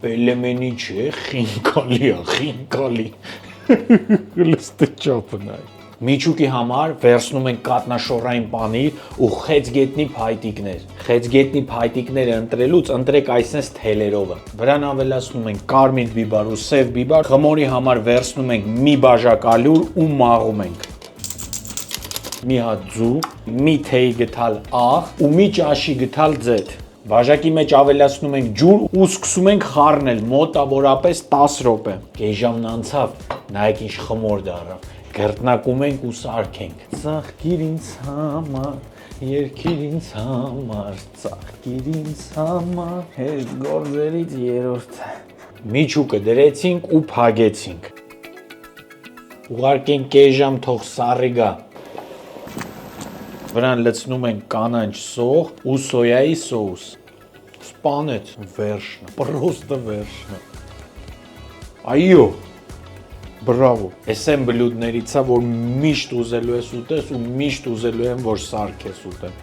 Պելեմենի չէ, խինկալի է, խինկալի։ Լստը չապն այ։ Միջուկի համար վերցնում ենք կատնաշոռային պանիր ու խեցգետնի փայտիկներ։ Խեցգետնի փայտիկները ընտրելուց ընտրեք այսպես թելերովը։ Վրան ավելացնում ենք կարմիր բիբար ու սև բիբար, խմորի համար վերցնում ենք մի բաժակ ալյուր ու մաղում ենք։ Մի հատ ձու, մի թեյ գթալ աղ ու մի ճաշի գթալ ձեթ։ Բաժակի մեջ ավելացնում ենք ջուր ու սկսում ենք խառնել մոտավորապես 10 րոպե։ Կես ժամն անցավ, նայեք ինչ խմոր դառավ։ Գրտնակում ենք ու սարքենք։ Ծաղկիր ինձ համար, երկիր ինձ համար, ծաղկիր ինձ համար, հեշտ գործերից երրորդը։ Միջուկը դրեցինք ու փագեցինք։ Ուղարկենք կես ժամ թող սառի գա։ Վրան լցնում ենք կանաչ սող ու սոյայի սոուս։ Սպանեց, վերջնը, պրոստը վերջնը։ Այո, բրավո։ Էս են բլյուդներից է, որ միշտ ուզելու ես ուտես ու միշտ ուզելու եմ, որ սարքես ուտեմ։